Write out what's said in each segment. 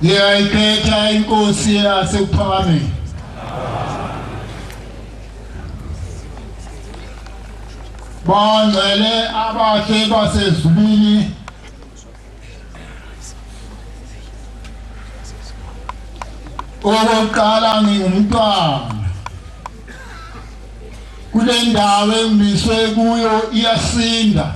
ngiyayikhetha inkosi yasePhakameni bangcwele abahle basezulwini okokuqala ngingumntwana kule ndawo engimiswe kuyo iyasinda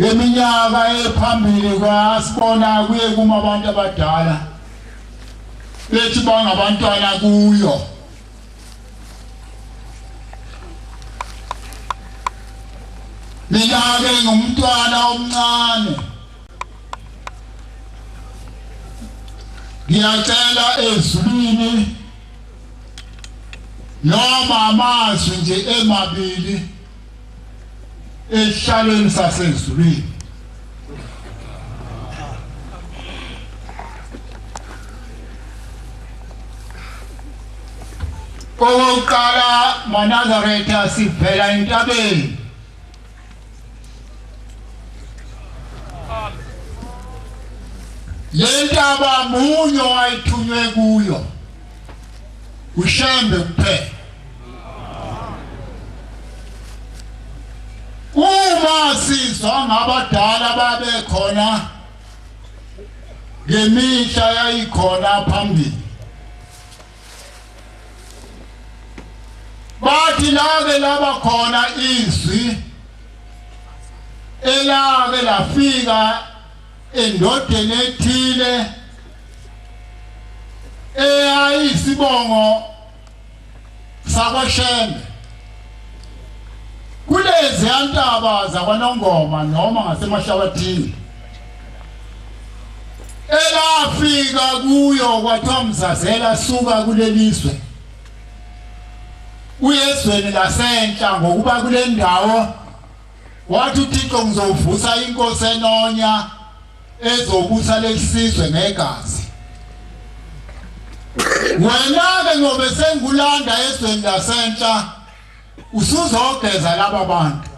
eminyaka ephambili kwasibona kuye kuma abantu abadala bethi bangabantwana kuyo mina-ke ngumntwana omncane ngiyacela ezulwini noma amazwi nje emabili esihlalweni sasezulwini okokuqala maNazaretha sivela entabeni le ntaba munye wayithunywe kuyo uShembe kuphela uma sizwa ngabadala babekhona ngemihla yayikhona phambili bathi lake laba khona izwi elake lafika endodeni ethile eyayisibongo sakwaShembe kulezi yantaba zakwaNongoma noma ngaseMashawathini elafika kuyo kwathiwa Mzazela suka kuleliswe uyezweni lasenhla ngokuba kule ndawo wathi uThixo ngizovusa inkosi enonya ezobusa lesizwe negazi wena-ke ngobe sengulanda ezweni lasenhla usuzogeza laba bantu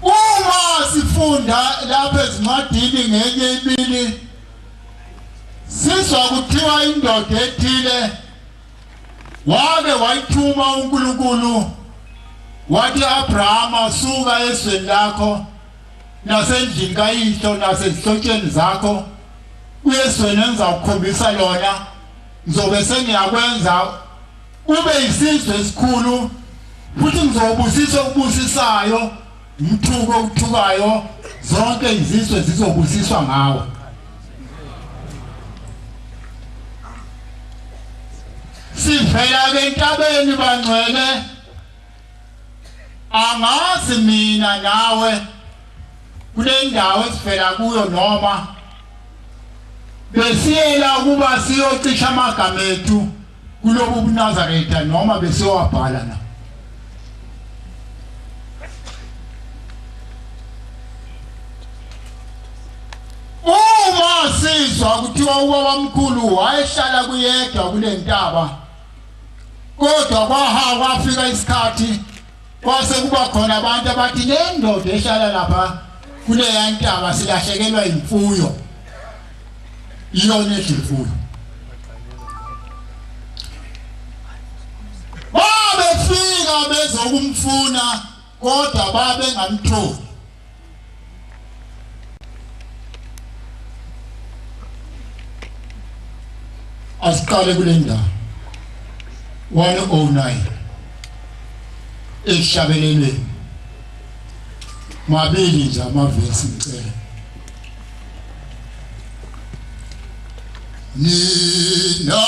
uma sifunda lapha ezincwadini ngenye ibili sizwa kuthiwa indoda ethile wake wayithuma uNkulunkulu wathi Abrahama suka ezweni lakho nasendlini kayihlo nasezihlotsheni zakho uyezweni engizakukhombisa lona ngizobe sengiyakwenza ube isizwe esikhulu futhi ngizobusisa okubusisayo umthuko okuthukayo zonke izizwe zizobusiswa ngawe sivela entabeni bangcwele angazi mina nawe kule ndawo esivela kuyo noma besiyela ukuba siyocisha amagama ethu kulobu buNazaretha noma besiyowabhala na uma sizwa kuthiwa ubabamkhulu wayehlala kuyedwa kule ntaba kodwa kwafika isikhathi kwase kuba khona abantu abathi le ndoda ehlala lapha kule yantaba silahlekelwa imfuyo iyona imfuyo babefika bezokumfuna kodwa babengamtholi asiqale kule ndawo 109 eshabelelweni mabili nje amavesi ngicela nina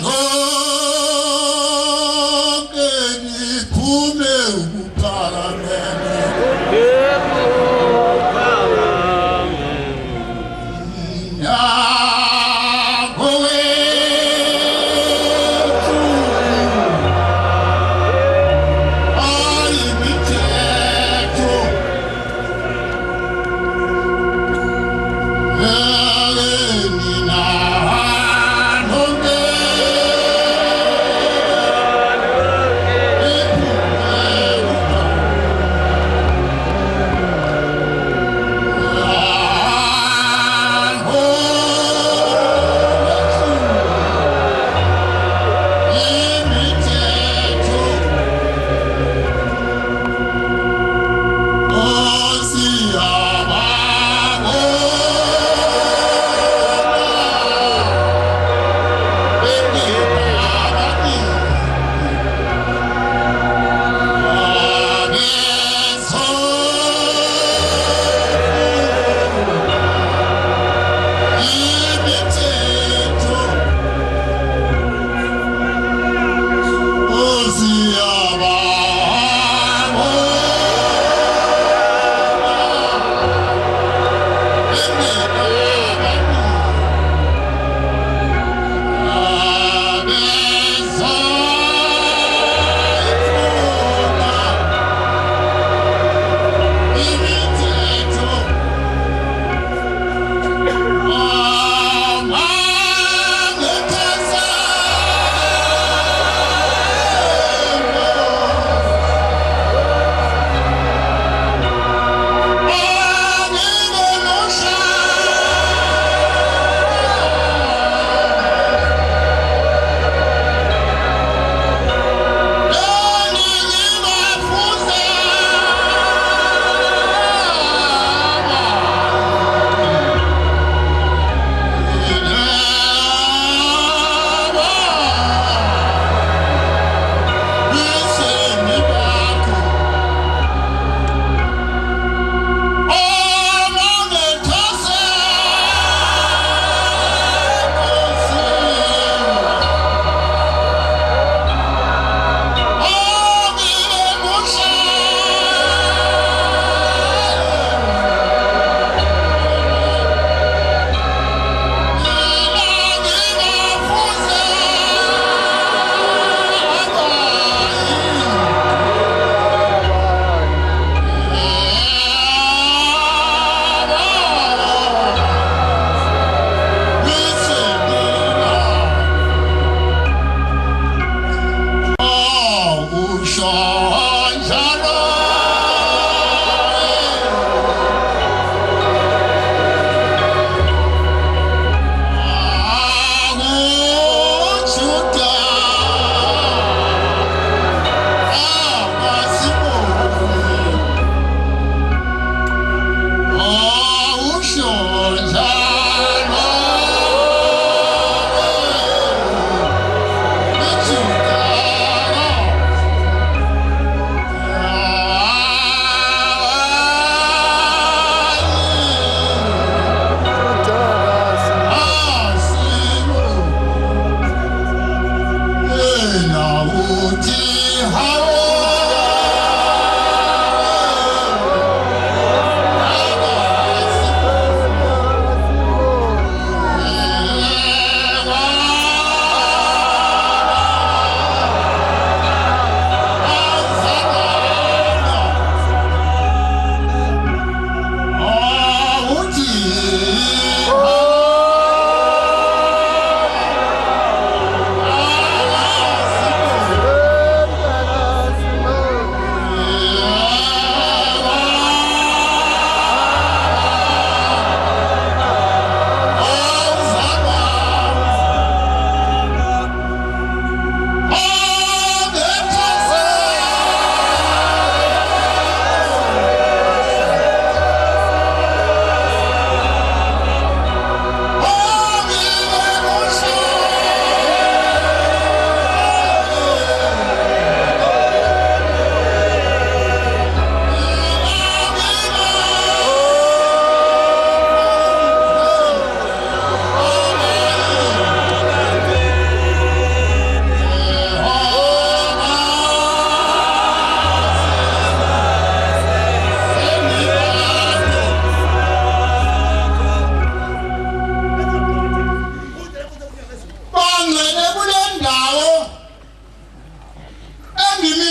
nonke niphume ukuphakamela Yeah.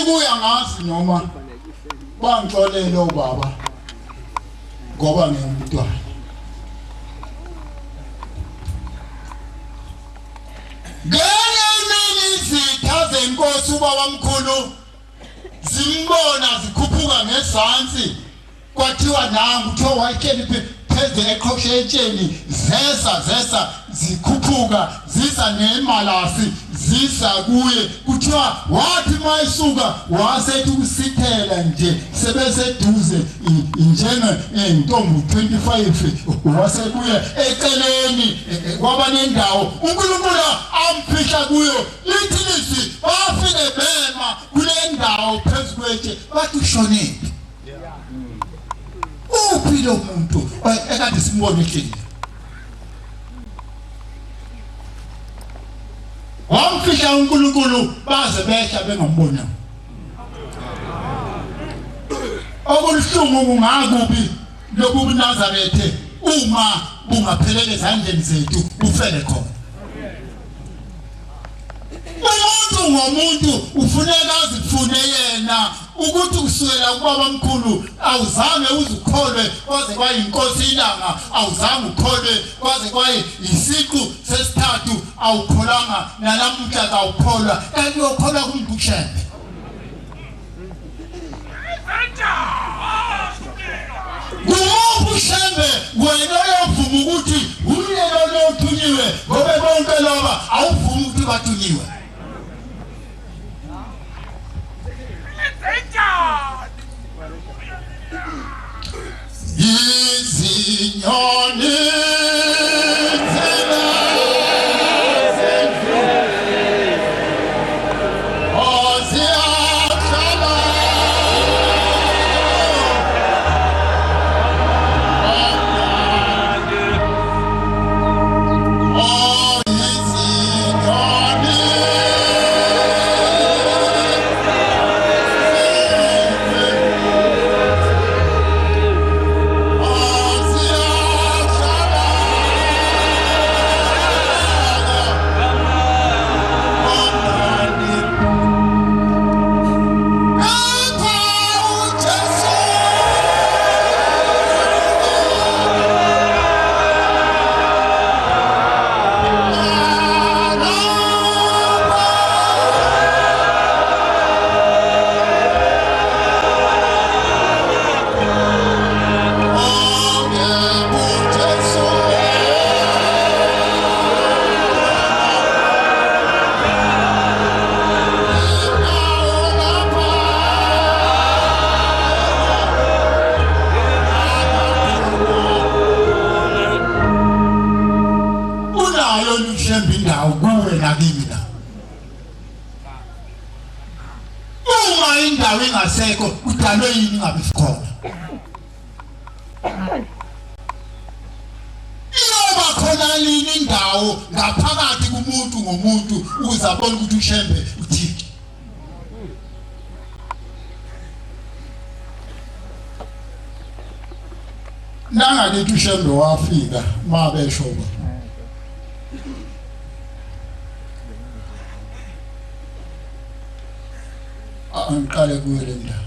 kuya ngazi noma bangixolele ubaba ngoba ngimntwana. Ngeke nini izitha zenkosi ubaba mkhulu zimbona zikhuphuka ngezansi kwathiwa nangu kuthiwa wayekeni pheze eqhoshetsheni zesa zikhuphuka zisa nemalasi zisa kuye kuthiwa wathi mayisuka wasethi usithela nje sebeseduze njenge ntombi 25 wasebuye eceleni kwaba nendawo uNkulunkulu amphihla kuyo lithi lisi bafike bema kule ndawo phezukwethe bathi ushonile. Uphi lo muntu ekade simbone ehleli wamfihla uNkulunkulu baze behla bengambona. Okulihlungu kungakubi lokubi Nazarethe uma bungaphelele ezandleni zethu ufele khona. Umuntu ngomuntu ufuneka azifune yena ukuthi usukela kubaba mkhulu awuzange uzukholwe kwaze kwayinkosi ilanga awuzange ukholwe kwaze kwayisiqu sesithathu awukholanga nalamuhla awukholwa kanti uyokholwa kumuntu ushembe. Ngumuphi ushembe wena uyavuma ukuthi umyelo lo othunyiwe ngoba bonke loba awuvumi ukuthi bathunyiwe. Izinyoni ingasekho kudalwe yini ngabe sikhona. Iyoba khona lini indawo ngaphakathi kumuntu ngomuntu uzabona ukuthi ushembe uthini. Nangalethi ushembe wafika mabeshoba angiqale kuyo le ndaba.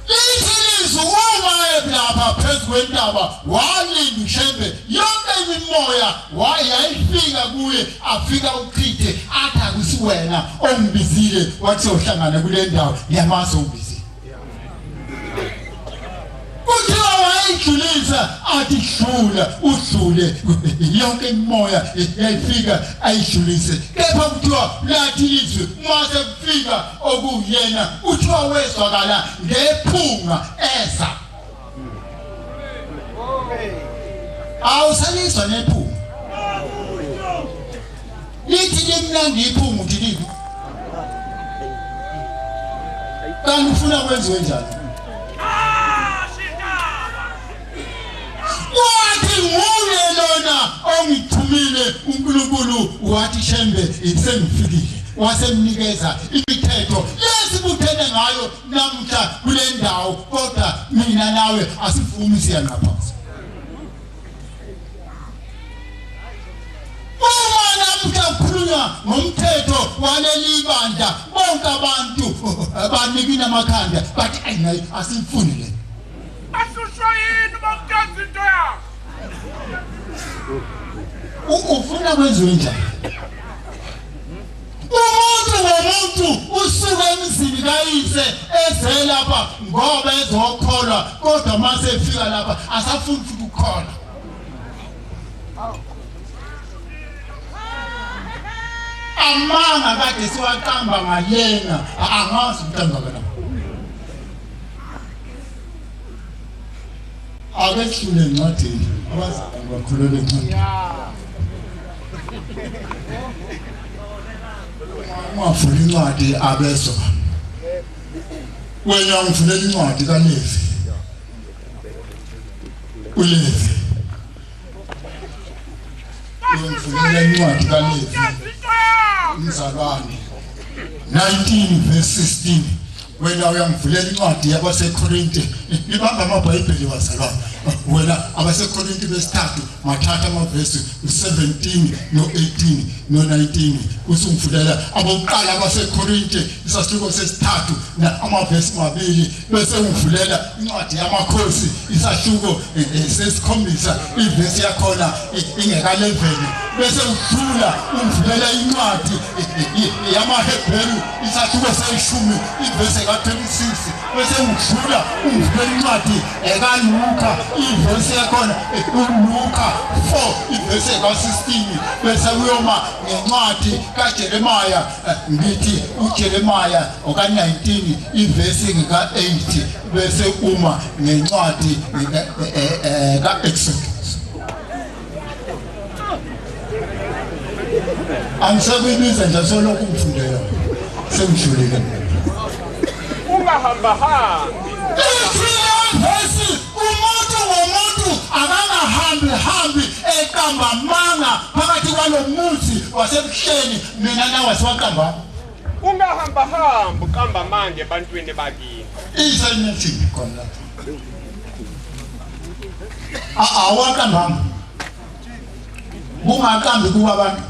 Lithi uma lapha phezu kwentaba walinda ushembe yonke imimoya wayayifika kuye afika uchithe athi akusiwena ombizile wathi uhlangana kule ndawo yamaso umbizile. Kuthiwa wayijulisa athi hlula udlule yonke imimoya yayifika ayijulise. Kepha kuthiwa lathi izwi mase kufika okuyena uthiwa wezwakala ngephunga eza. Awusaliswa nephunga. Lithi limnandi iphunga uthi livi. Kanti ufuna kwenziwe njani? Wathi nguye lona ongithumile uNkulunkulu wathi shembe sengifikile wasemnikeza imithetho lesibuthene ngayo namhla kule ndawo kodwa mina nawe asifuni siyangaphansi. Uma namhla sekukhulunywa ngomthetho waleli bandla bonke abantu abanikina amakhanda bathi ayinayi asifuni le asusho yini bakuyenza into yakho ufuna kwenziwe njani umuntu usuka emzini kayise eze lapha ngoba ezokholwa kodwa mase efika lapha asafuni futhi ukukholwa amanga kade siwaqamba ngayena angazi umntanga kana ake sifune encwadini abazali bakhulule encwadini ungafuni incwadi abezo wena ungifunela incwadi kaLevi uLevi ungifunela incwadi kaLevi umzalwane 19 verse 16 wena uyangivulela incwadi yabaseKorinte ibamba amabhayibheli wazalwane wena abaseKorinte besithathu mathatha amavesi 17 no18 no19 usungivulela abokuqala abaseKorinte isahluko sesithathu na amavesi mabili bese ungivulela incwadi yamakhosi isahluko sesikhombisa ivesi yakhona ingeka 11 bese udlula ungivulela incwadi yamaHebheru isahluko seshumi ivesi ka26 bese udlula ungivulela incwadi ekaLuka ivesi yakhona uLuka 4 ivesi ka16 bese uyoma ngencwadi kaJeremaya ngithi uJeremaya oka19 ivesi ka8 bese uma ngencwadi kaExodus angisebenza nje soloko ngifundela sengijulile ungahamba hambi bese umuntu ngomuntu akangahambi eqamba manga phakathi kwalomuzi wasebuhleni mina nawe siwaqamba ungahamba hambi qamba manje ebantwini bakini isenethi khona awaqamba bungaqambi kuba abantu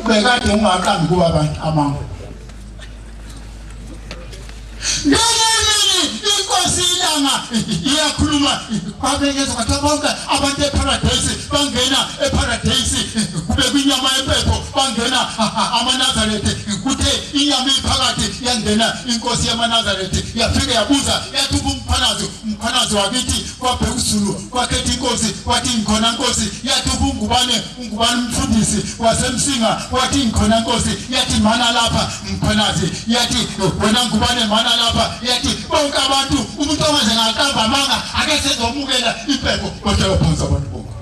bekade ungaqambi kuba abantu amanga inkosi ilanga iyakhuluma babengeza kwathi bonke abantu eparadise bangena eparadise kube kwinyama yempepho bangena amaNazaretha kuthe inyama iphakathi yangena inkosi yamaNazaretha yafika yabuza yathi umphanazi wakithi kwabheka uZulu kwakhetha inkosi wathi ngikhona inkosi yathi ungubane umfundisi wasemsinga wathi ngikhona inkosi yathi mana lapha mphanazi yathi wena ngubane mana lapha yathi bonke abantu umuntu ongaze ngaqamba amanga ake sezomukela impepho kodwa phansi abantu bonke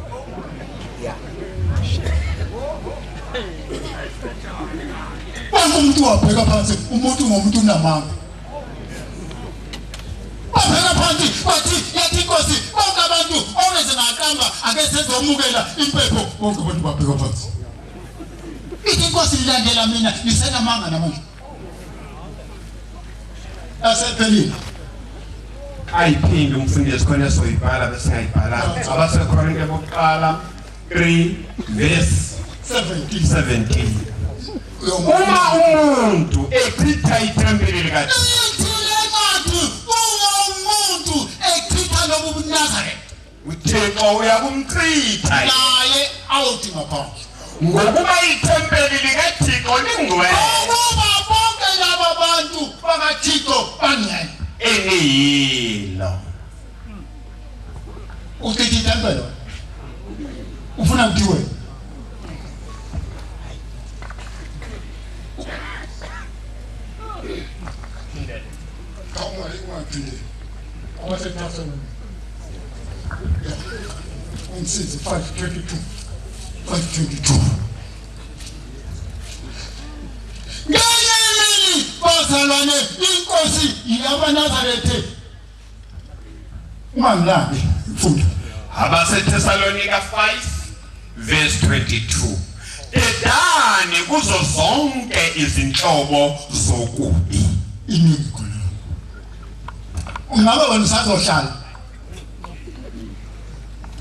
umuntu wabheka phansi umuntu ngomuntu unamanga wabheka phansi wathi yathi inkosi bonke abantu ongaze ngaqamba ake sezomukela impepho bonke abantu babheka phansi ithi inkosi ilandela mina isenamanga namanje asephelile ayiphinde umfundisi khona soyibhala bese ngayibhala abaseKorinte bokuqala 3 verse 17 uma umuntu echitha ithempeli likaThixo umuntu echitha lobu Nazareth uThixo uyakumchitha naye awuthi ngaphandle ngokuba ithempeli likaThixo lingcwele ukuba bonke laba bantu bakaThixo bangcwele eniyilo uchithi ithempeli ufuna kuthiwe kama ingwaphile abasethathweni umsizi 522 ngenyamini bazalwane inkosi yamaNazaretha umangilaphi mfunda abaseThesalonika 5 verse 22 edani kuzo zonke izinhlobo zokubi iningi khona ungabe wena usazohlala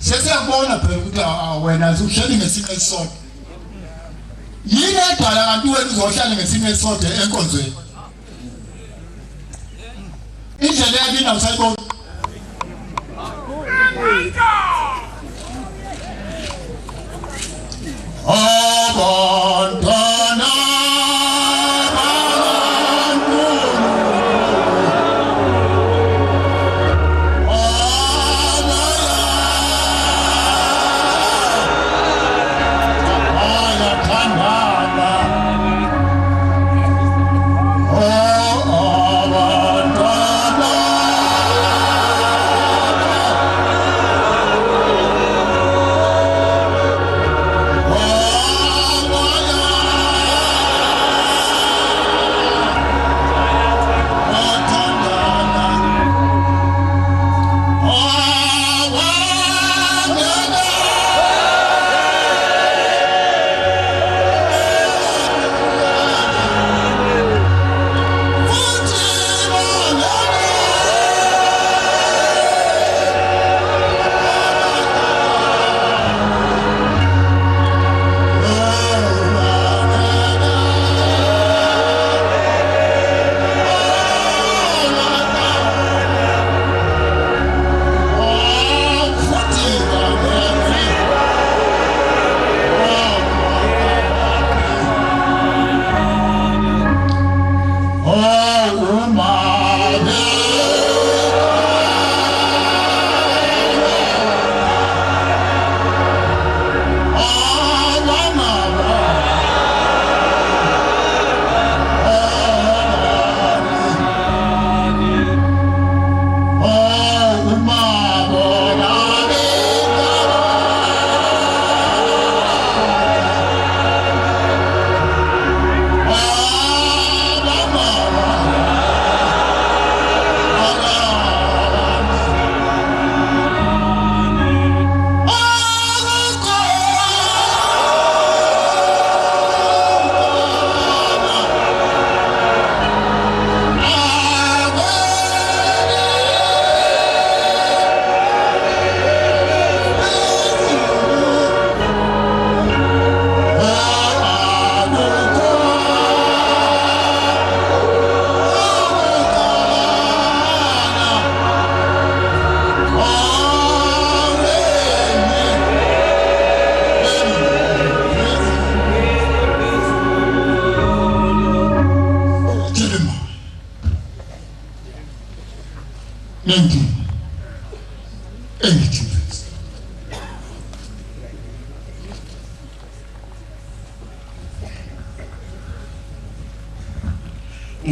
sesiyabona phela ukuthi wena usheli ngesimo esisodwa yini edala kanti wena uzohlala ngesimo esisodwa enkonzweni indlela yakini awusayibona abantwana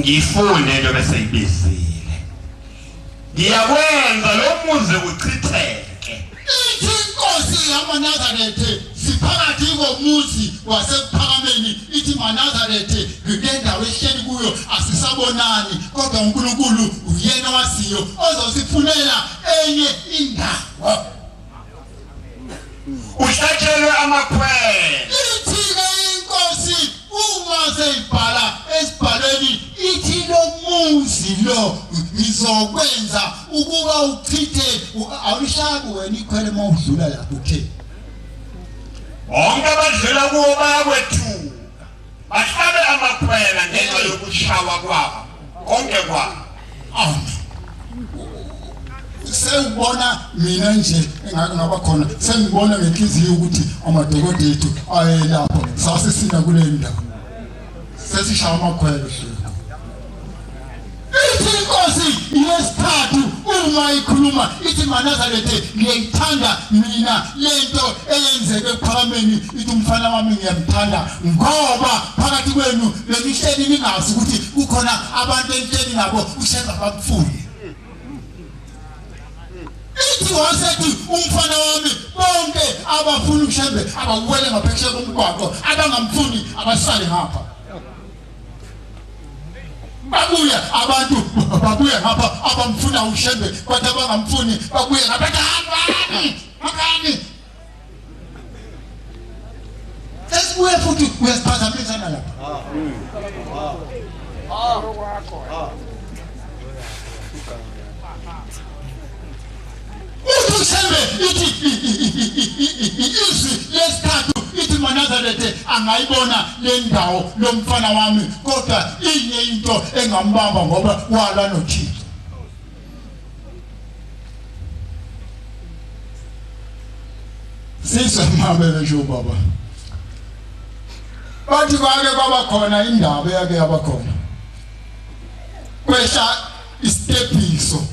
ngifune into bese ibizile ngiyakwenza lo muzi uchitheke inkosi yamaNazaretha siphakathi komuzi wasephakameni ithi maNazaretha ngendawo ehleli kuyo asisabonani kodwa uNkulunkulu uyena wasiyo ozosifunela enye indawo uhlatshelwe amakhwele ithi inkosi uma seyibhala esibhalweni ithi lo muzi lo ngizokwenza ukuba uchithe awulishabi wena ikhwele mawudlula lapho ke bonke abadlula kuwo bayakwethu bahlabe amakhwela ngenxa yokushawa kwabo konke kwabo sengibona mina nje engaba khona sengibona ngenhliziyo ukuthi amadokodo ethu ayelapho sasisina kule ndawo sesishaya amakhwelo inkosi yesithathu uma ikhuluma ithi maNazaretha ngiyayithanda mina lento eyenzeke ephakameni ithi umfana wami ngiyamthanda ngoba phakathi kwenu benihleli ningazi ukuthi kukhona abantu enhleli nabo ushenza bakufuni ithi wasethi umfana wami bonke abafuna ukushembe abawele ngaphetsheya komgwaqo abangamfuni abasale ngapha babuya abantu babuya ngapha abamfuna ushembe kodwa abangamfuni babuya ngapha makani sesibuye futhi uyasiphazamisana lapha ushembe ithi izwi lesithathu ithi Nazareth angayibona le ndawo lomfana wami kodwa inye into engambamba ngoba wala noThixo. Sisa mabele nje baba. Bathi kwake kwaba khona indaba yake yabakhona. Kwesha istepiso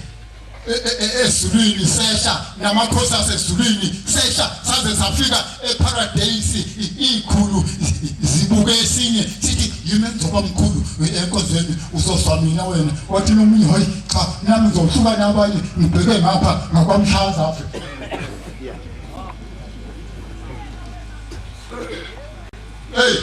esulwini sesha namakhosi asesulwini sesha saze safika eparadise ikhulu zibuke esinye sithi yimi ngizoba mkhulu enkonzweni uzoswamina wena wathi nomunye hayi cha nami ngizohluka nabanye ngibheke ngapha ngakwamhlaza apha. Hey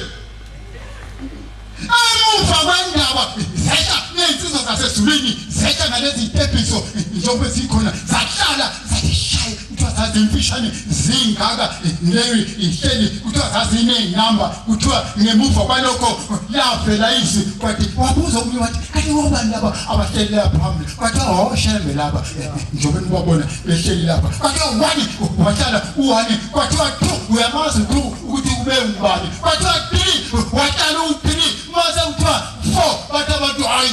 amufa kwendaba zesha nensizwa zasezulwini zesha nalezi tepiso njengoba sikhona zahlala zashaya kuthiwa zazimfishane zingaka leyo ihleli kuthiwa zazinenamba kuthiwa ngemuva kwalokho yavela izwi kwathi wabuza umuntu wathi kanti wobani laba abahleli lapha phambili kwathi shembe laba njengoba nibabona behleli lapha kwathi wani wahlala uwani kwathi uyamazi ukuthi ube ngubani kwathi wahlala u3 mase uthiwa 4 bathi abantu hayi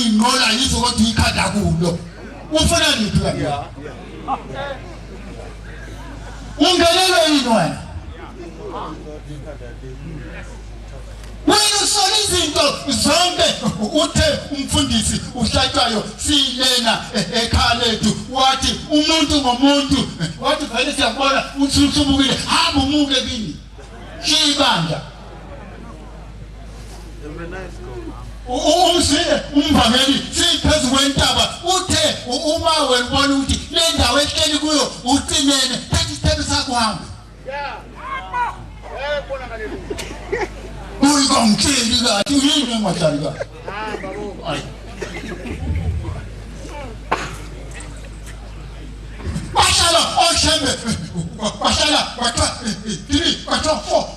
inqola yizo kodwa ikhanda kulo ufuna nini phela ungelelwe yini wena wena usola izinto zonke uthe umfundisi uhlatshwayo silena ekhaya lethu wathi umuntu ngomuntu wathi vele siyabona uthusubukile hamba umuke kini shibanda umsile umvangeli siphezu kwentaba uthe uma welibona ukuthi le ndawo ehleli kuyo ucinene thatha isithebe sakho hamba bona kalelo uyingongitsheli kathi uyini engahlali kahle hayi bashala oshembe bashala kwatha 3 kwatha 4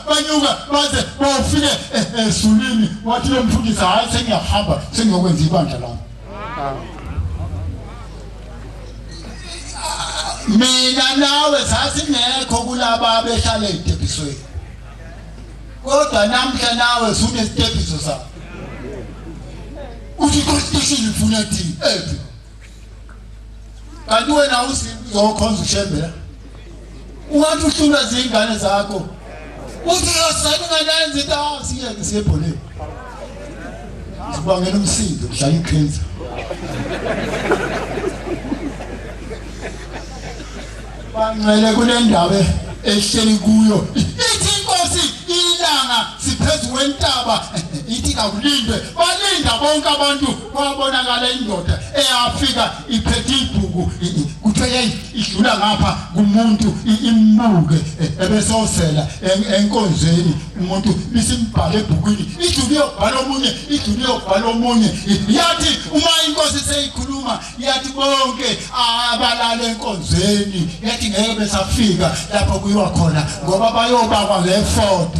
banyuka baze bafike esulwini wathi lo mfundisi hayi sengiyahamba sengiyokwenza ibandla lami. Mina nawe sasingekho kulaba abehlala eDebisweni kodwa namhla nawe unesitepiso sakho uthi constitution ifuna thini ephi kanti wena uzokhonza ushembela ungathi uhlula zingane zakho uthi yosani nganenza into siyeke siyebholeni sibangela umsindo dlala ikhenza bangcwele kule ndawo ehleli kuyo ithi inkosi ilanga siphezu kwentaba ithi kakulindwe balinda bonke abantu kwabonakala indoda eyafika iphethe ibhuku kuthiwe idlula ngapha kumuntu imbuke ebesosela enkonzweni umuntu bisimbhale ebhukwini idlule yobhala omunye yathi uma inkosi seyikhuluma yathi bonke abalala enkonzweni yathi ngeke besafika lapho kuyiwa khona ngoba bayobakwa ngefoto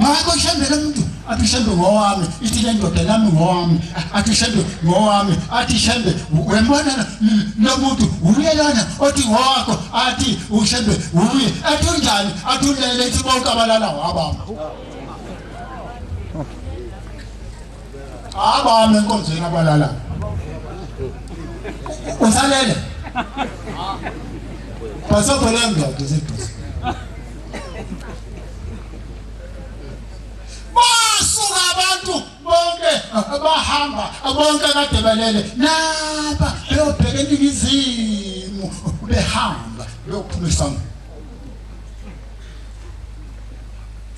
ngakho shembele umuntu athi shembe ngowami ithi le ndoda nami ngowami athi shembe ngowami athi shembe wembona lo muntu uyelana othi ngowakho athi ushembe uye athi unjani athi ulele ithi bonke abalala wabamba abami enkonzweni abalala usalele pasopole ndoda zeduze basuka abantu bonke bahamba bonke kade balele lapha beyobheka eningizimu behamba beyophumisa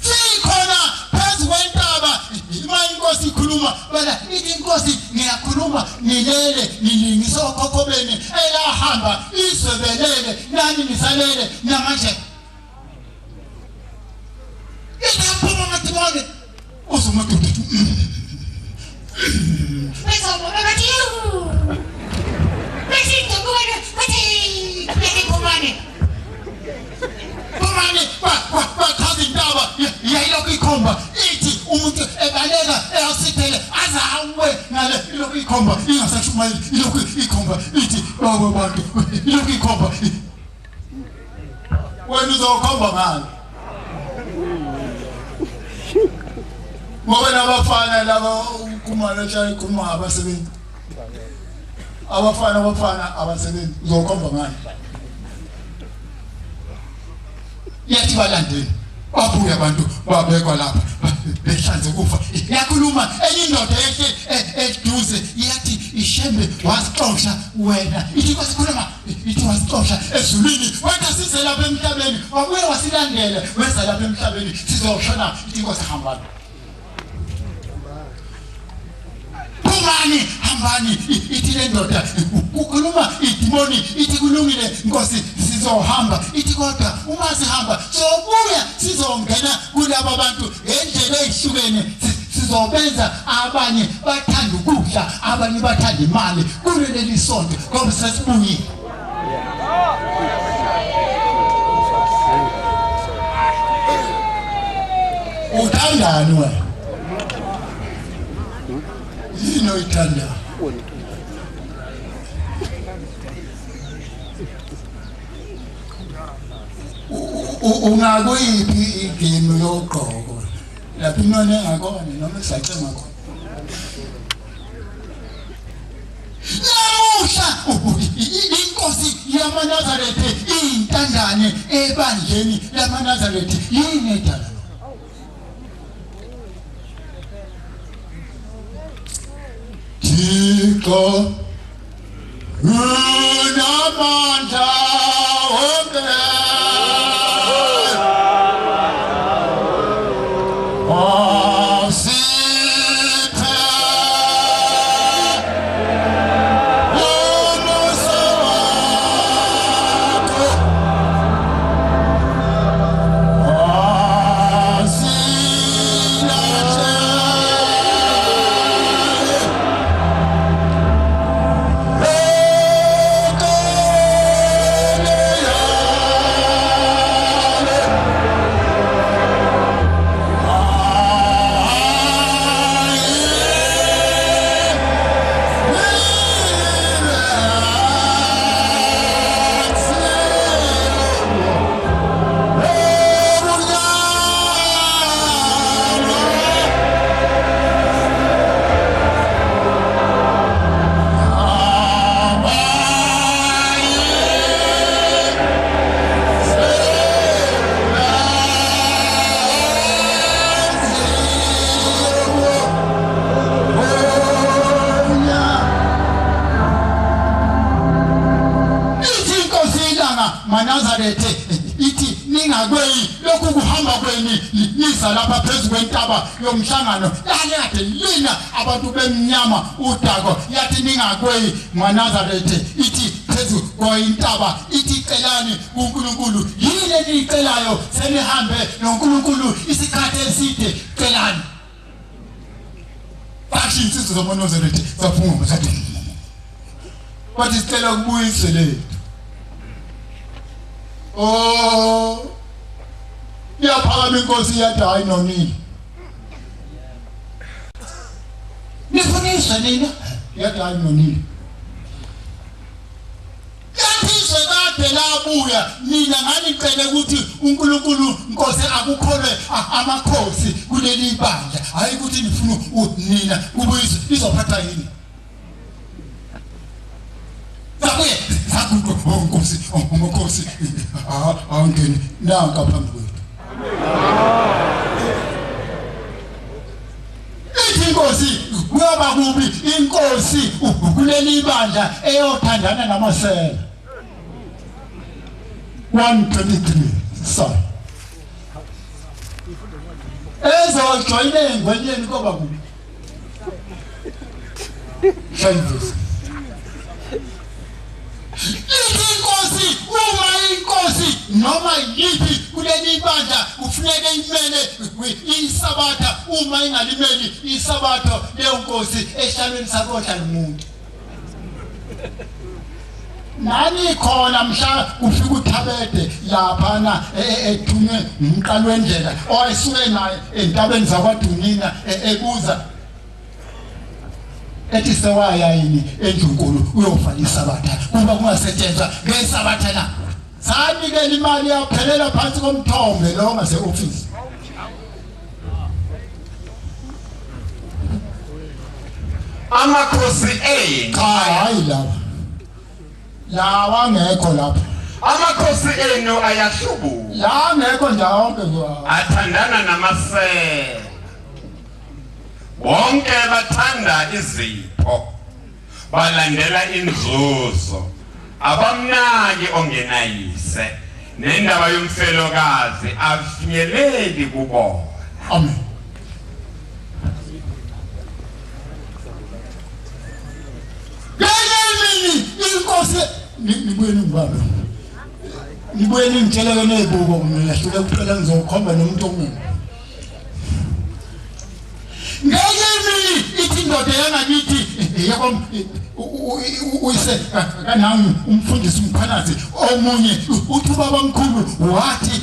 sikhona phezu kwentaba ima inkosi ikhuluma bala ithi inkosi ngiyakhuluma nilele nilingisokhokobeni elahamba isebelele nani nisalele namanje itaphuma matibone uzomadudu pesamo ngathi pesito kubona bathi yekupomane kwa kazi ndaba yayilokho ikhomba ithi umuntu ebaleka eyasithele azawe ngale ilokho ikhomba ingasashumayeli ilokho ikhomba ithi uzokhomba ngani ngoba nabafana laba ukhumalo cha ikhuluma abasebenzi abafana abasebenzi uzokhomba ngani yathi balandeni babuya abantu babekwa lapha behlanze kufa yakhuluma enye indoda eduze yathi ishembe wasixoxa wena ithi kwasikhuluma ithi wasixoxa ezulwini wena size lapha emhlabeni wabuye wasilandela weza lapha emhlabeni sizoshona ithi kwasihambana hambani ithi le ndoda ukhuluma idimoni ithi kulungile Nkosi sizohamba ithi kodwa uma sihamba sobuya sizongena kulabo abantu ngendlela ezihlukene sizobenza abanye bathanda ukudla abanye bathanda imali kuleli sonto ngoba sesibuyile uthandani wena yini ithanda ungakuyiphi igame yoqoko lapho inone ngakona noma isacema khona namusha inkosi yamaNazaretha intandane ebandleni lamaNazaretha yini edala Tiko unamanda maNazaretha ithi ningakweyi lokhu kuhamba kweni liza lapha phezulu kwentaba yomhlangano lakade lina abantu bemnyama udako yathi ningakweyi maNazaretha ithi phezulu kwentaba ithi celani kuNkulunkulu yile nicelayo senihambe noNkulunkulu isikhathi eside celani bathi insizwe zamaNazaretha zaphuma bathi bathi sicela ukubuyisele oh yaphakama inkosi yathi hayi nonini nifunisa nina yathi hayi nonini yathi kade labuya nina nganicela ukuthi uNkulunkulu Nkosi akukholwe amakhosi kuleli bandla hayi ukuthi nifuna nina kubuyise izophatha yini Sabuye sakuthi Nkosi angene nanka phambi kwethu Inkosi ngoba kubi inkosi kuleli bandla eyothandana namasela 123 sorry ezojoyine ngwenyeni ngoba kubi shayivisi inkosi noma yipi kuleli bandla kufuneka imele isabatha uma ingalimeli isabatho leyo nkosi ehlalweni sakhohla umuntu nani khona mhla kufika uThabede lapha na ethunywe umqalo wendlela oyesuke naye entabeni zakwaDunina ebuza ethi sewaya yini endlunkulu uyovala isabatha kuba kungasetshenzwa ngesabatha la sanikela imali yaphelela phansi komthombe lo ngase office. Amakhosi enu Cha hayi lawa ngekho lapha. Amakhosi enu ayahlubuka. La ngekho njalo ke Athandana namasela. Bonke bathanda izipho. Balandela inzuzo. Abamnaki ongenayise. Nendaba yomfelokazi afinyeleli kubona. Amen. Inkosi nibuyeni ngibaba. Nibuyeni ngitshela nezibuko mina hlule kuphela ngizokhomba nomuntu omini. Ngeke ithi indoda yangakithi yabo uyise kanami umfundisi umphanathi omunye uthi baba mkhulu wathi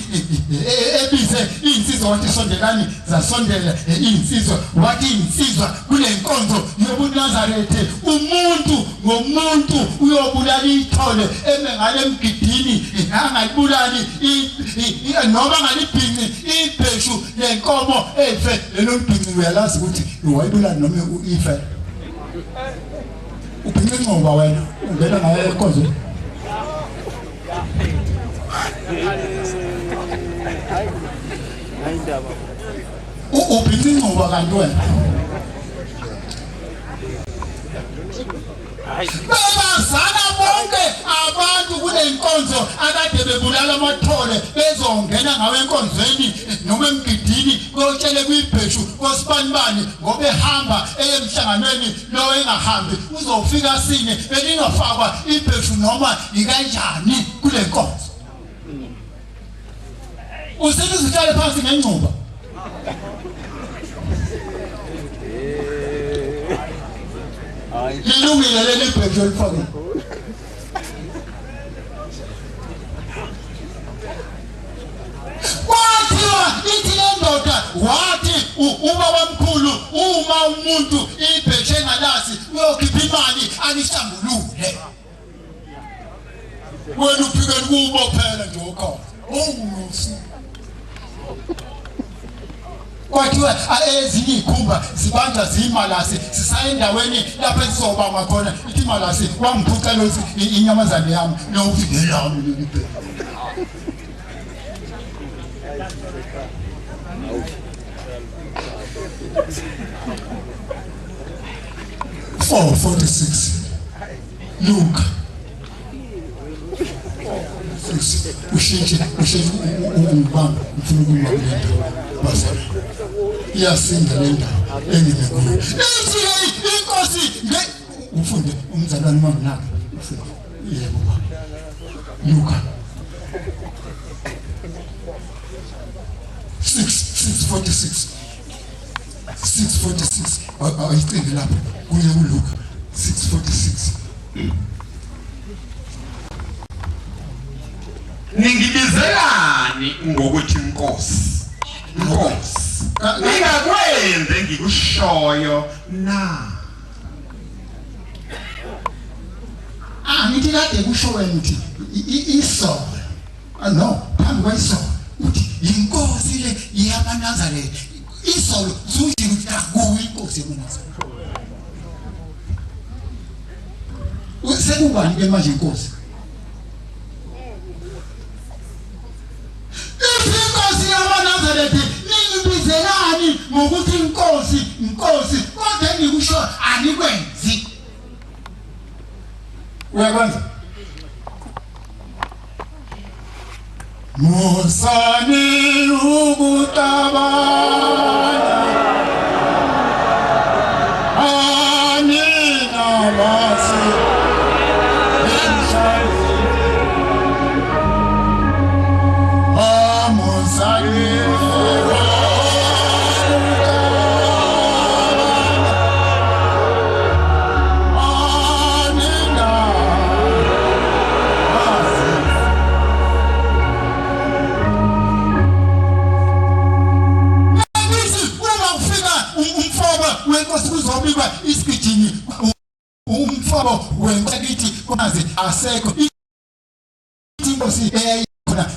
ebize insizwa wathi sondelani zasondela insizwa wathi insizwa kule nkonzo yobuNazarethe umuntu ngomuntu uyobulala ithole emengale emgidini angalibulali noma ngalibhinqi ibheshu lenkomo efe lelo mbhinqi uyalazi ukuthi wayibulala noma ife ubhinqi ngoba wena ungena ngaye enkonzo ubhinqi ngoba kanti wena babazana bonke abantu kule nkonzo akade bebulala amathole bezongena ngawe enkonzweni noma emgidini kuyotshele kwibheshu kosibanibani ngoba ehamba emhlanganweni lo engahambi uzofika sine belingafakwa ibheshu noma ikanjani kule nkonzo usithi uzitshale phansi ngengcuba lilungile leli bheshu elifakile kwathiwa ithi le ndoda wathi ubaba mkhulu uma umuntu ibheshu engalazi uyokhipha imali anihlambulule wena uphike kubo phela nje okhona owunosi kwathiwa ezinye ikhumba zibanjwa zimalasi sisaye endaweni lapho esizobanga khona ithi malasi wangiphuca losi inyamazane yami nokuvikelami leli bheka 4:46 Luke ushintshe ubamba ufuna ukumamela base iyasinda le ndaba engine kuyo ithi inkosi ufunde umzalwane mamnaka ufunde yebo baba Luka 6:46 ayicinde lapho kuye uLuka 6:46 Ningibizelani ngokuthi inkosi ningakwenze ngikushoyo na ngithi kade kusho wena uthi isolo no phambi kwayisolo uthi inkosi le yamaNazaretha isolo suthi ukuthi akuyi inkosi yamaNazaretha usekubani ke manje inkosi inkosi yamaNazaretha ningibizelani ngokuthi inkosi kodwa ngikusho anikwenzi uyakwenza Musani ukutabana Anina basi Musani kuzobikwa isigidini umfabo wenkakithi kwazi asekho inkosi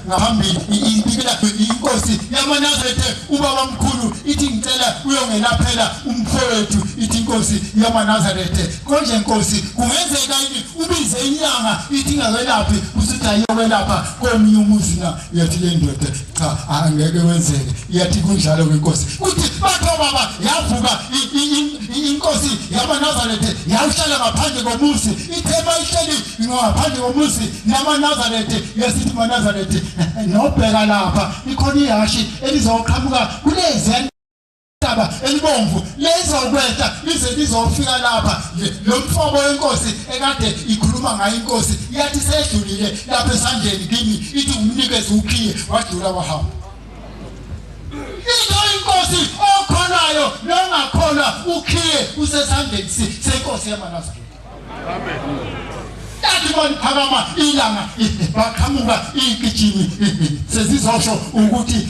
ngaphambili ibikela inkosi yamaNazaretha ubaba mkhulu ithi ngicela uyongelaphela umfowethu ithi inkosi yamaNazaretha konje inkosi kungenzeka yini ubize inyanga ithi ngakwelaphi usithi ayokwelapha komunye umuzi na yathi le ndoda cha angeke wenzeke yathi kunjalo kwenkosi uthi batho baba yavuka inkosi yamaNazaretha yawuhlala ngaphandle komuzi ithema ihleli ngaphandle komuzi namaNazaretha yasithi maNazaretha nobheka lapha ikhona ihashi elizoqhamuka kulezi taba elibomvu lezokwetha lize lizofika lapha lo mfobo wenkosi ekade ikhuluma ngayo inkosi yathi sedlulile lapha esandleni kimi ithi umnikeze ukhiye wadlula wahamba inkosi okhonayo nongakholwa ukhiye usesandleni senkosi yamaNazaretha amen Adibon phakama ilanga baqhamuka igijimi sezizosho ukuthi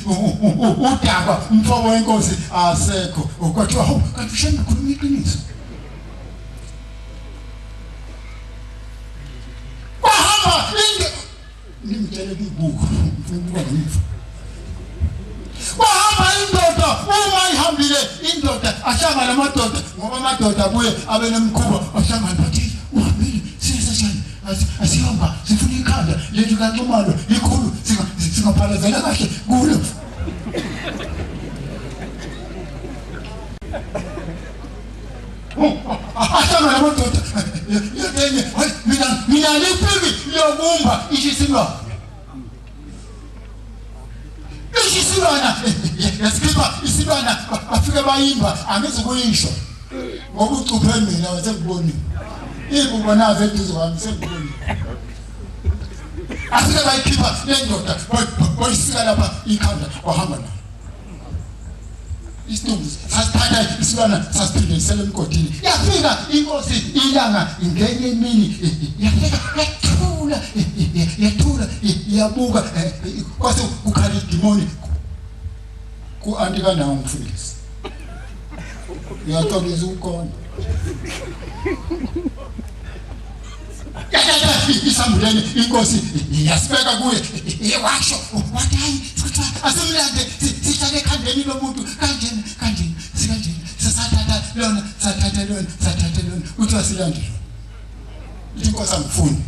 udaba umfobo wenkosi asekho kwathi hawu kanti shembe khuluma iqiniso bahamba ngimtshele ibuku ngikuba ngimfa bahamba indoda uma ihambile indoda ahlangana amadoda ngoba amadoda abuye abe nemkhuba ahlangana bathi uhambile siseshana asihamba sifuna ikhanda lethu kaNcumalo ikhulu singaphalazela kahle kulo ahlangana amadoda yenye mina liphi yobumba ishisilwa isilwana yasikipha isilwana bafike bayimba angeze kuyisho ngoba ucuphe mina wasekuboni ibubona veduze wami sekuboni afike bayikhipha lendoda boyisika lapha ikhanda wahamba nayo isitumbu sasithatha isilwana sasiphinde selemgodini yafika inkosi ilanga ngenye imini yafika yathula yabuka kwase ukhala idimoni ku antika nawo umfundisi yaxolisa ukona isambuleni inkosi yasibeka kuye yewasho wathi hayi asimlande sihlale ekhandeni lomuntu kanjeni sikanjeni sisathatha lona uthi asilandile inkosi angifuni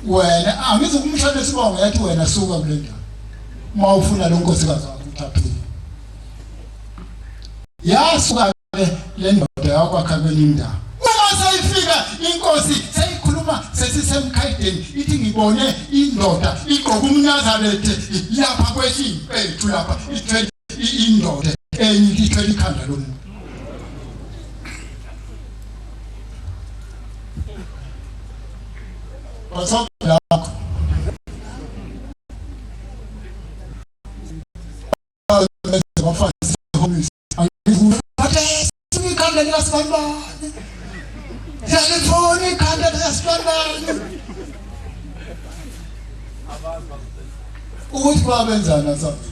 wena angizokumshaya lesibongo yathi wena suka kule ndawo mawufuna lo nkosikazi wakho uthaphile yasuka le ndoda yakho akhabela indawo uma sayifika inkosi seyikhuluma sesisemkhaideni ithi ngibone indoda igqoka umNazaretha lapha kwesimpethu lapha ithwele indoda enye ithwele ikhanda lomuntu wasokho bafasi homies angizwe ikhanda likasibambane telefoni ikhanda likasibambane ukuthi babenzana sathi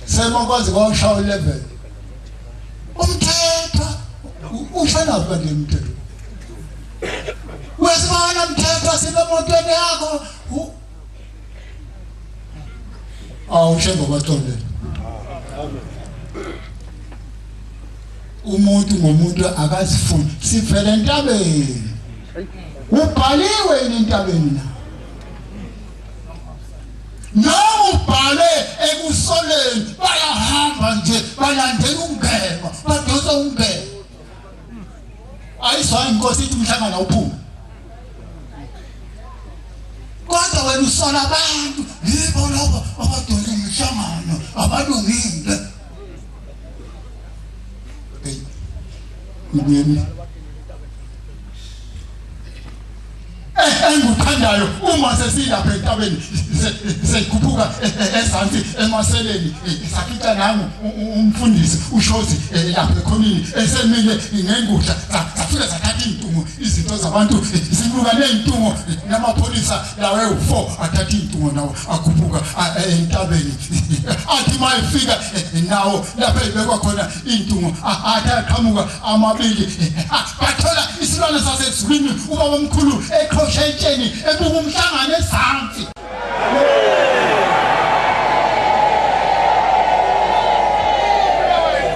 semakwazi kwashaya 11 umthetho ufana bande umthetho wesibona umthetho sebemotweni yakho awushemba bathole umuntu ngomuntu akazifuni sivele entabeni ubhaliwe entabeni na ubhale ekusoleni bayahamba nje balandela ungema badosa ungema ayiswa inkosi ithi umhlangano uphuma kodwa wena usola abantu yibo labo abadosa umhlangano abalungile ngiyeni engikuthandayo uma sesilapha entabeni sekhuphuka ezantsi emaseleni sakhitha nangu umfundisi ushozi lapha ekhonini esemile ngengudla safika sathatha intungo izinto zabantu sibuka nentungo namapholisa lawe u4 athatha intungo nawo akhuphuka entabeni athi mayifika nawo lapha ibekwa khona intungo athi aqhamuka amabili bathola isilwane sasezulwini ubaba omkhulu eqhoshetsheni ebuka umhlangano esansi.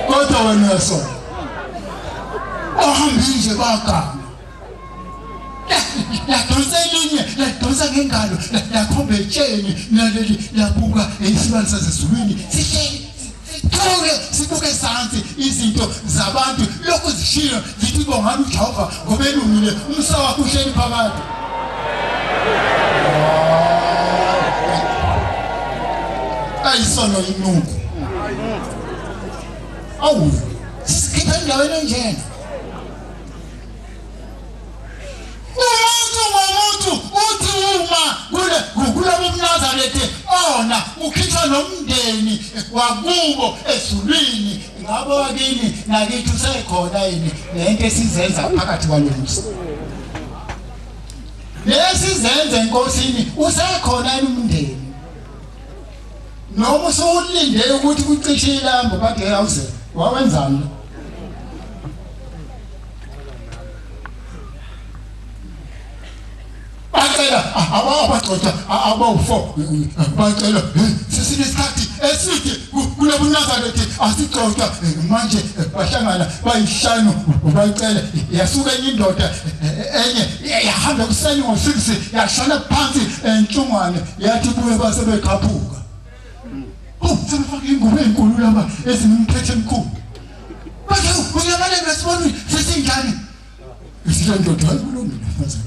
Kodwa wena so ohambi nje bagama la donsa elinye la donsa ngengalo la khombe etsheni naleli labuka isilwane sasezulwini sihleli sithoke sibuke esansi izinto zabantu lokhu zishilo zithi bongani uJehova ngoba elungile umsawa kuhleli phakathi. Ayisono inuku awu sikhipha endaweni enjena umuntu uthi uma kule uNazaretha ona ukhitha nomndeni wakubo ezulwini ngabo wakini nakithi usekhona yini lento esizenza phakathi kwalomsi lesizenze enkosini usekhona yini umndeni noma usulinde ukuthi kucishe ilambo kade yawuze wawenzani bacela abagcotha abawu4 bacela sesinesikhathi eside kule uNazaretha asigcotha manje bahlangana bayishanu bacela yasuka enye indoda enye yahamba kuseni ngo6 yashona phansi entshungwane yathi kuwe basebekhaphuka. Sefaka ingubo enkulu laba ezimphethe emkhulu. Bathe uyabale ngesiboni sesinjani? Isilondodo ayikulungile mfazana.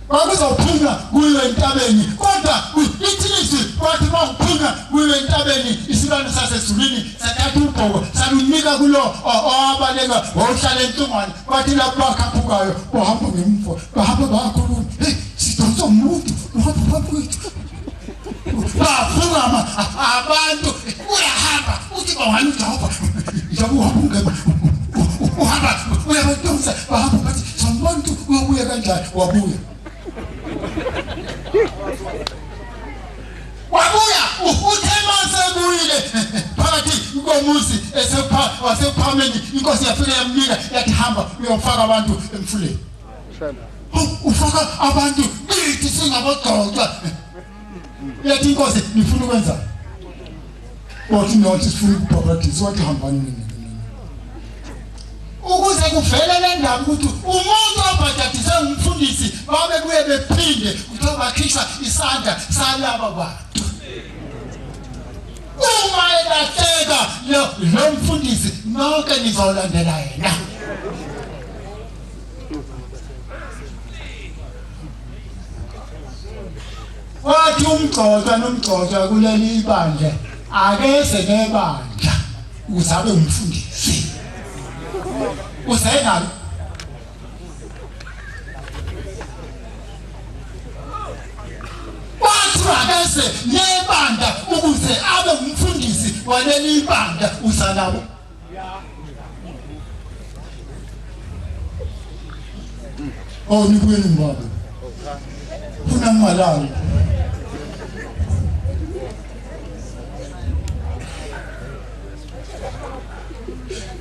Bakuzophuma kuyo entabeni kodwa ithilisi kwathi bawuphuma kuyo entabeni isilwane sasezulwini sathatha ubhoko salunika kulo owabaleka wohlala entungwane kwathi lapho bakhaphukayo bahamba ngemfo bahamba bakhuluma hey sidonsa umuntu uhamba kwethu bafungama abantu uyahamba uthi bawani uJehova njengoba uhamba uhamba uyabadonsa bahamba bathi somuntu uyabuya kanjani wabuya uthema sebuyile phakathi komuzi wasephameni inkosi yafika yamnika yathi hamba uyofaka abantu emfuleni ufaka abantu ithi singabagcotha yathi inkosi nifuna ukwenza wathi nothi sifuna ukubhabhadisa wathi hambani nini ukuze kuvele le ndaba ukuthi umuntu obhadadise umfundisi babe kuye bephinde ukuthi bakhishwa isandla salaba bantu uma elahleka lo mfundisi nonke nizolandela yena. Wathi umgcotha kuleli ibandla akeze nebandla uzabe umfundisi usayena wathi akeze nebandla ukuze abe umfundisi waleli ibandla usalabo nikwini mbaba funa malalo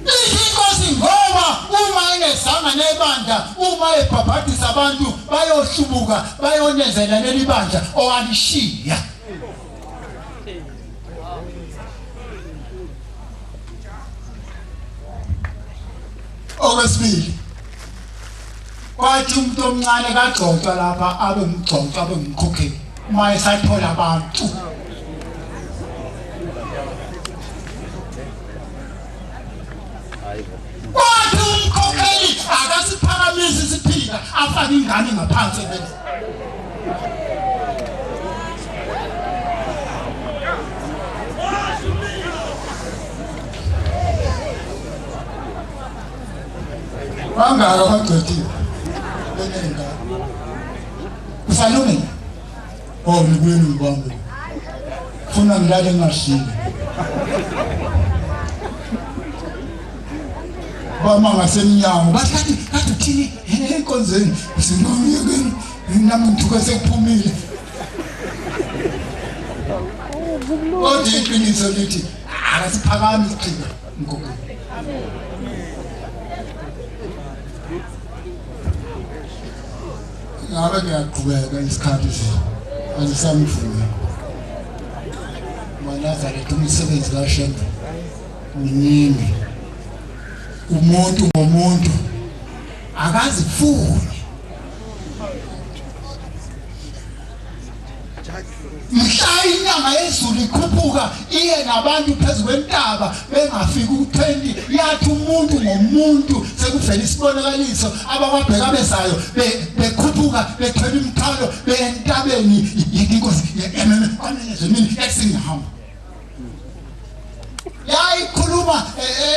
inkosi ngoba uma engezanga nebandla uma ebhabhadisa abantu bayohlubuka bayonyezela leli bandla owalishiya. Okwesibili kwathi umuntu omncane kagcotshwa lapha abe umgcotshwa abe umkhokheli uma esathola abantu kwathi umkhokheli akasiphakamisi isiphila afake ingane ngaphansi ebele bangaka bagcothiwe benenga usalungile nikwini mbambo funa ngilale ngashile bama ngasemnyango bathi uthini enkonzeni sinqonyeke nami ngithuke sekuphumile kodwa iqiniso lithi akasiphakami isiqhina Nkulunkulu. Ngabe ngiyaqhubeka isikhathi asisamvume Nazareth umsebenzi kaShem uningi umuntu ngomuntu akazifuni mhla inyanga yezulu ikhuphuka iye nabantu phezulu kwentaba bengafika u20 yathi umuntu ngomuntu sekuvela isibonakaliso abakwabheka besayo bekhuphuka bethwele imithwalo bentabeni inkosi kwamele mina esingihamba yayikhuluma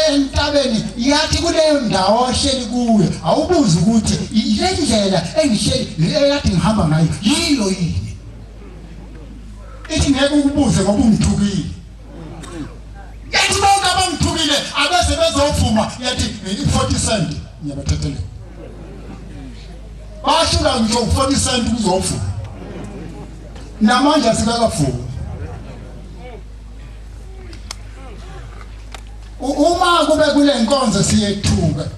entabeni yathi kuleyo ndawo ohleli kuyo awubuza ukuthi ile ndlela engihleli eyathi ngihamba ngayo yiyo yini ithi ngeke ukubuze ngoba ungithukile yathi bonke abangithukile abese bezovuma yathi 40 cent ngiyabathathela bashula ngisho 40 cent kuzovuma namanje asikakavuma uma kube kule nkonzo siyethuka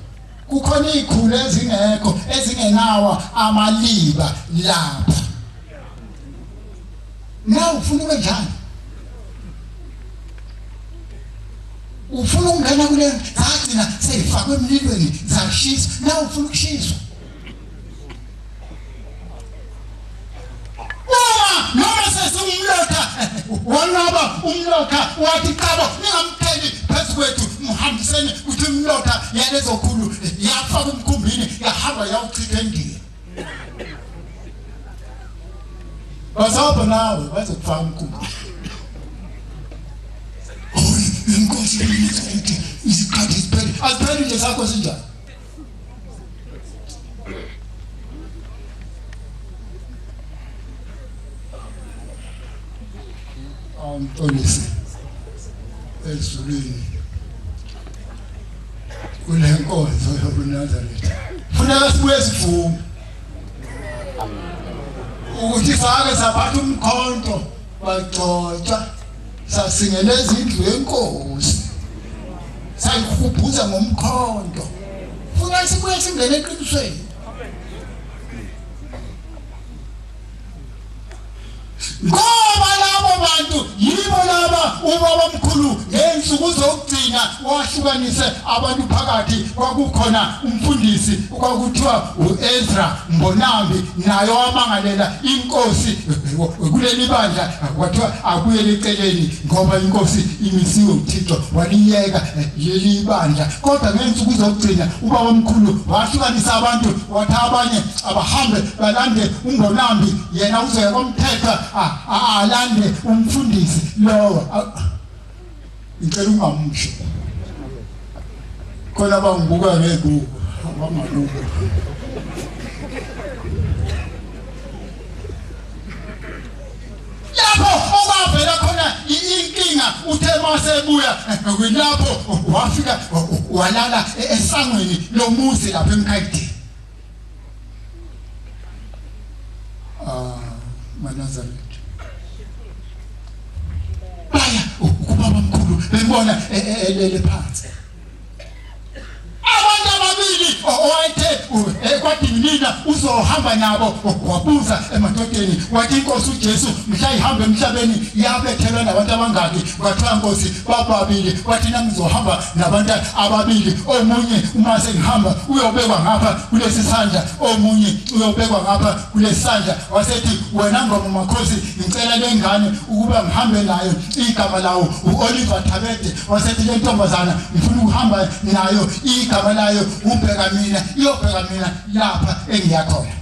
kukhona izikhulu ezingekho ezingenawa amaliba lapha na ufuna kanjani ufuna ukungena kule zagcina seyifakwe emlilweni zashiswa na ufuna ukushiswa noma sesumlotha wanaba umlotha wathi qabo ningamtheli phezulu muhambiseni uthi umlotha yalezo khulu yafaka umkhumbini yahamba yawuchitha endini bazaba nawe bazokufaka umkhumbini inkosi yemisebenzi isikhathi siphele asiphele nje sakho sinjani Polisi ezulwini kule nkonzo yobuNazareth funeka sibuye sivume ukuthi sake saphatha umkhonto bagcotshwa sasingena izindlu yenkosi sayikhuphuza ngomkhonto funeka sibuye singene eqinisweni ngoba labo bantu yibo laba ubaba omkhulu ngensuku zokugcina wahlukanise abantu phakathi kwakukhona umfundisi kwakuthiwa uEzra Mbonambi naye wamangalela inkosi kuleli bandla kwathiwa akuyele eceleni ngoba inkosi imisiwe uThixo waliyeka leli bandla kodwa ngensuku zokugcina ubaba omkhulu wahlukanisa abantu wathi abanye abahambe balande uMbonambi yena uzoya komthetho alande umfundisi lowo ngicela ungamusho khona bangibuka ngebuko abangabuka lapho okwavela khona inkinga uthe masebuya kulapho wafika walala esangweni lomuzi lapha eMkhayidini Nazareth baya ubaba omkhulu bembona elele phansi abantu ababili owayethe kwadinina uzohamba nabo wabuza emadodeni wathi inkosi uJesu mhla ihambe emhlabeni yabethelwa nabantu abangaki kwathiwa inkosi bababili wathi namizohamba nabantu ababili omunye uma sengihamba uyobekwa ngapha kulesi sandla omunye uyobekwa ngapha kulesi sandla wasethi wena ngoma makhosi ngicela lengane ukuba ngihambe nayo igama lawo uOliver Thabede wasethi le ntombazana ngifuna ukuhamba nayo igama layo ubheka mina iyobheka mina lapha engiyakhona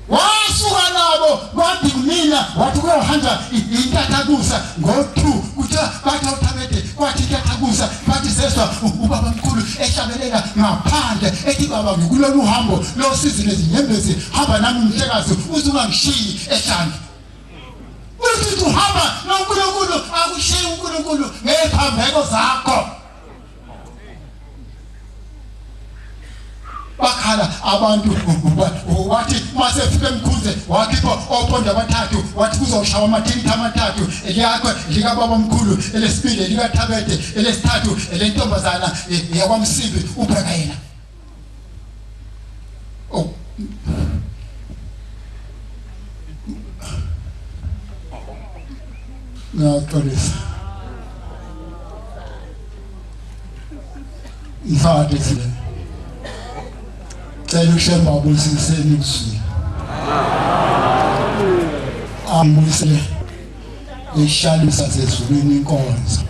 wasuka nabo kwathi mina wathi kuyohamba intathakusa ngo2 kuthiwa bathi uThabede kwathi intathakusa bathi seswa ubaba omkhulu ehlabelela ngaphandle ethi baba ngikulolu uhambo losizi lezinyembezi hamba nami umhlekazi usungangishiyi ehlanga uthi uhamba noNkulunkulu akushiyi uNkulunkulu ngephambeko zakho bakhala abantu wathi mase fike emkhuze wakhipha oponda abathathu wathi kuzoshaya amathikithi amathathu eliyakho lika baba omkhulu elesibili lika Thabete elesithathu elentombazana yakwamsibi ubheka yena ngaxolisa mfati sile cela ushemba abusiseni kusuka ambuyisele eshalisa sezulwini inkonzo